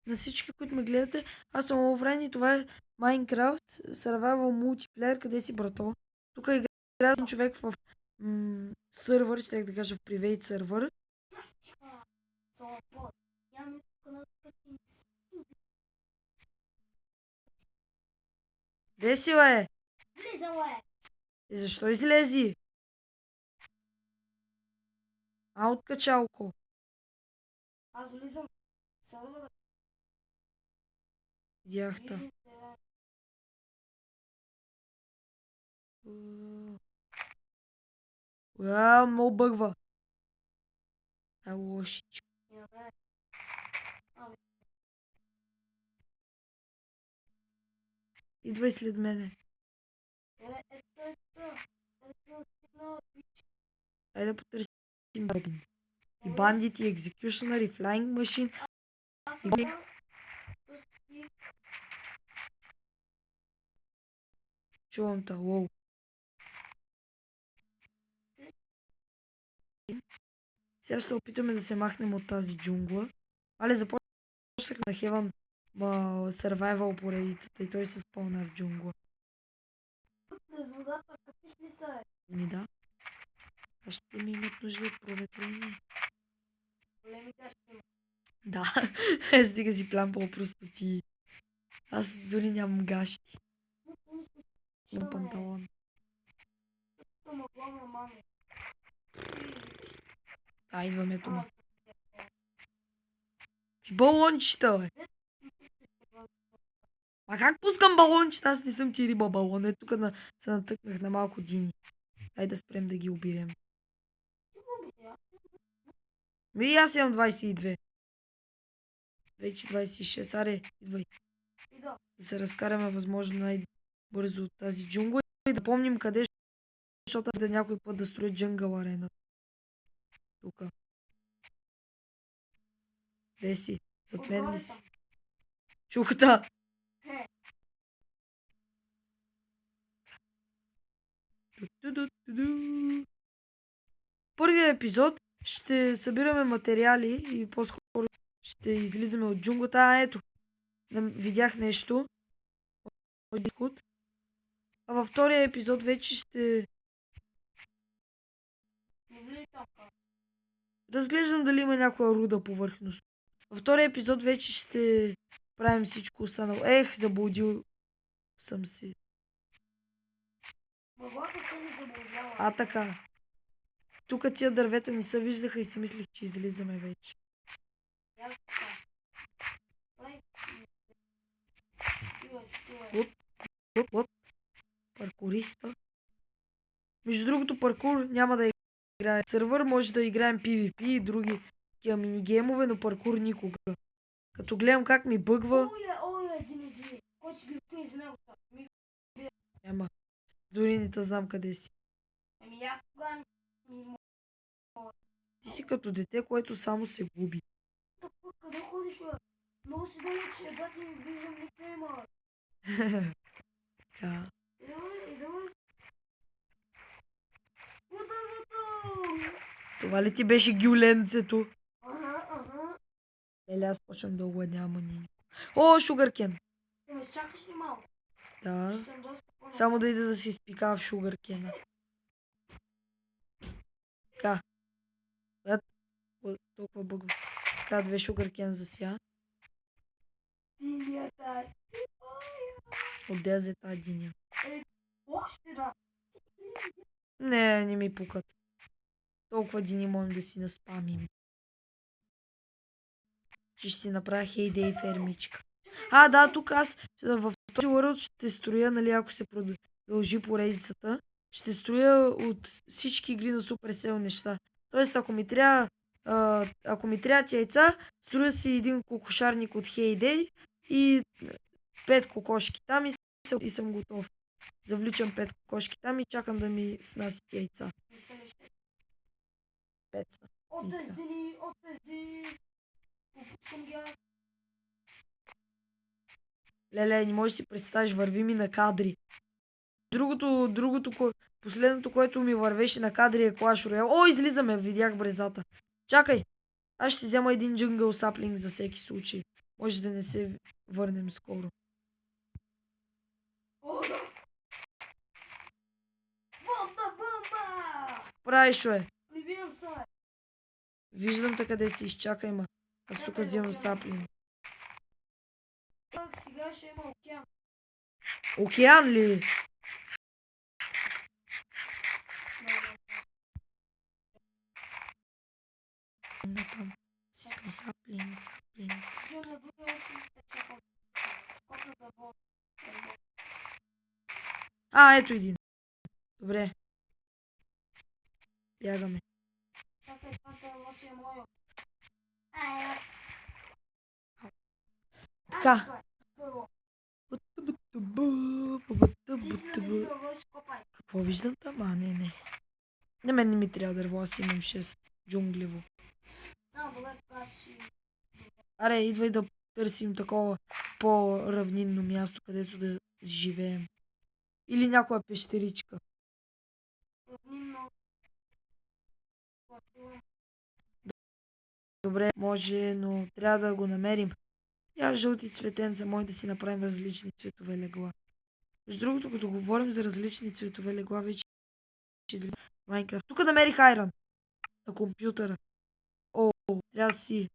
на всички, които ме гледате. Аз съм Оврен и това е Minecraft Survival Multiplayer. Къде си, брато? Тук играе един човек в сървър, ще да кажа в привейт сървър. Де си, бе? Влизала е. И защо излези? Откачалко. Аз влизам. Сървъра. Видях та. Много бъгва. Лошичко. Идвай след мене. Айде да потърсим Робин. И бандит, и екзекюшнър, и флайнг машин. Чувам те, лоу. Сега ще опитаме да се махнем от тази джунгла. Але започнахме на Heaven Survival поредицата и той се спълна в джунгла. С водата, капиш ли са, бе? Ми да. А ще ми имат нужда от проветрение. Големи гащи има. Да, стига си плямпал просто ти. Аз дори нямам гащи. На панталон. Идваме тума. Балончета, бе. А как пускам балончета? Аз не съм ти риба балон. Тук се натъкнах на малко дини. Дай да спрем да ги обирем. Аз имам 22. Вече 26. Аре, идвай. Да се разкараме възможно най-бързо от тази джунгла и да помним къде, защото да някой път да строят джунгъл арена. Тука. Де си? Зад мен ли си? Чухата! Първият епизод ще събираме материали и по-скоро ще излизаме от джунглата. Ето, видях нещо. А във втория епизод вече ще разглеждам дали има някоя руда повърхност. Във втория епизод вече ще правим всичко останало. Заблудил съм се. Мъглата се ми заблудява. Така. Тук тия дървета не се виждаха и си мислих, че излизаме вече. Оп. Паркуриста. Между другото, паркур няма да играе сървър, може да играем PvP и други такива минигеймове, но паркур никога. Като гледам как ми бъгва... Един. Кой ще ги из него? Няма. Дори не те знам къде си. Аз тогава Ти си като дете, което само се губи. Къде ходиш, бе? Много си далече, едва ти не виждам, никто има. Така. Идвай. Това ли ти беше гюленцето? Ага. Еле, аз почвам да огладнявам манини. О, шугаркен! Ме чакаш ли малко? Да. Само да ида да си изпика в шугаркена. Така. Толкова бъгва. Така, 2 шугаркен за сега. Динята си. Отде за тази диня. Още да. Не ми пукат. Толкова дини можем да си наспамим. Ще си направя хейдей фермичка. Да, тук аз в този world ще строя, нали, ако се продължи поредицата, ще строя от всички игри на Supercell неща. Тоест, ако ми трябват яйца, строя си един кокошарник от Heyday и 5 кокошки там и съм готов. Завличам 5 кокошки там и чакам да ми снасят яйца. 5 са. Леле, не можеш да си представиш, върви ми на кадри. Последното, което ми вървеше на кадри е Clash Royale. Излизаме, видях брезата. Чакай, аз ще си взема един джунгъл саплинг за всеки случай. Може да не се върнем скоро. О, да! Бомба! Правиш, бе? Libijam se! Виждам те къде си, изчакай ма. Аз тук Чакай, взимам океан. саплин. Как сега ще има океан? Океан ли? Там. Си искам саплин. Идем на другия остров, да чакам. Скопна да вода. Ето един. Добре. Бягаме. Чакай, това е лошия моя. Ай, Така. Първо. Ти си намери дърво и скопай. Какво виждам там? Не. На мен не ми трябва дърво, аз имам 6 джунглево. Добре, аз си... Аре, идвай да търсим такова по-равнинно място, където да живеем. Или някоя пещеричка. Равнинно. Добре, може, но трябва да го намерим. Я жълти цветенца, може да си направим различни цветове легла. Между другото, като говорим за различни цветове легла, вече излиза Майнкрафт. Тук намерих айрон на компютъра. О, трябва да си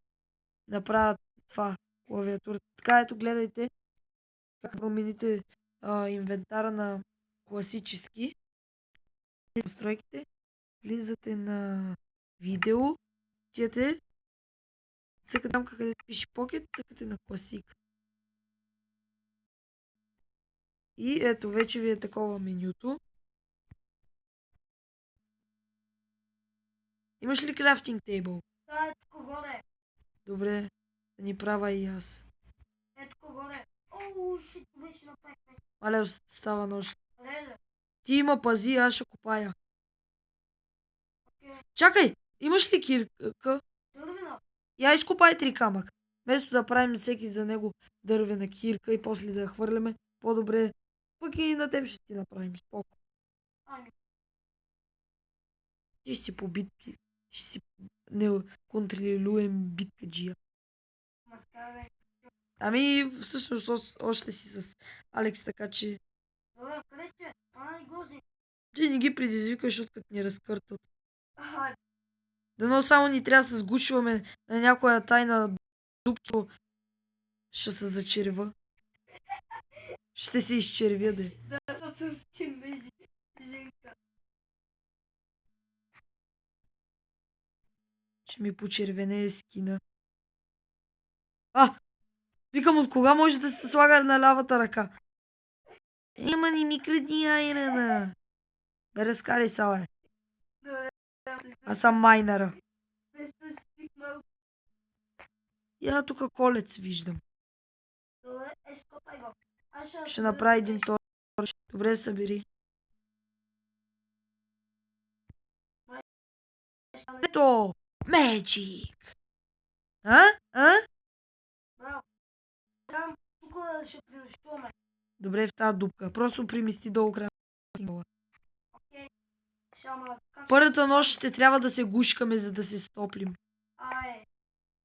направя това клавиатурата. Така, ето, гледайте как промените инвентара на класически. Настройките. Влизате на видео. Отивате. Цъкате там, където пише Pocket, цъкате на класик. И ето, вече ви е такова менюто. Имаш ли крафтинг тейбъл? Да, е тук горе. Добре, да ни правя и аз. Е тук горе. Оу, шит, вече направихме. Мале, става нощ. Леле. Ти има пази, аз ще копая. Окей. Чакай, имаш ли кирка? Дървена. Я изкопай 3 камък. Вместо да правим всеки за него дървена кирка и после да я хвърляме, по-добре. Пък и на теб ще ти направим споко. Ами. Ти ще си по битки. Ще си неконтролируем биткаджия. Маскаре. Ами, всъщност още си с Алекс, така че Добре, къде сте? Пана и гозни. ти не ги предизвикаш, защото като ни разкъртат. Аха, Дано само ни трябва да се сгушваме на някоя тайна дупчо. Ще се зачерва. Ще се изчервя, де. да съм скин Женка. Ще ми почервене скина. Викам, от кога може да се слага на лявата ръка? Ема не ми кради айрана. Бе, разкали са, бе. Добре, Аз съм майнера. без да свикнал. Я тук колец виждам. Добре, скопай го. Аз Ще направя един торч. Добре, събери. Ето! Magic! Браво. Там, тук ще принощуваме. Добре, в тази дупка. Просто примести долу края. Окей. Шама, как Първата нощ ще трябва да се гушкаме, за да се стоплим. Ай,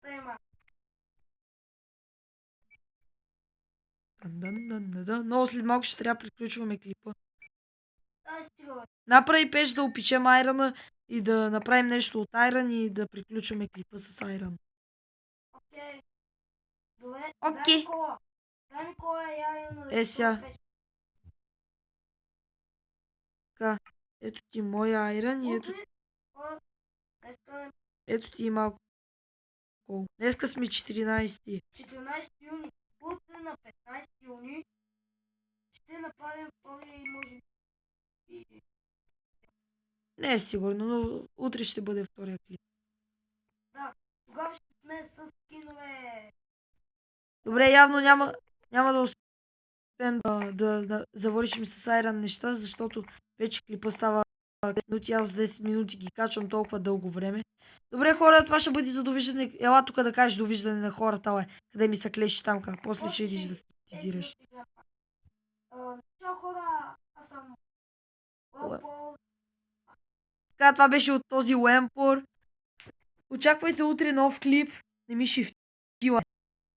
тема. Но след малко ще трябва да приключваме клипа. Ай, стига, бе. Направи пеш да опичем айрана и да направим нещо от айран и да приключваме клипа с айран. Окей. Добре, Окей. дай ми кола. Дай ми кола и я имам да Сега. Така, ето ти моя айран и ето ти малко кол. Днеска сме 14. 14 юни. Утре на 15 юни ще направим втори, може би. Не е сигурно, но утре ще бъде втория клип. Да, тогава ще сме с скинове. Добре, явно няма да успеем да завършим с айран неща, защото вече клипа става 10 минути, аз 10 минути ги качвам толкова дълго време. Добре, хора, това ще бъде за довиждане. Ела тук да кажеш довиждане на хората, бе. Къде ми се клеши тамка. После ще идиш да стизираш. Чао, хора, аз съм Лапо. Така, това беше от този Уемпор. Очаквайте утре нов клип. Не ми шифтила.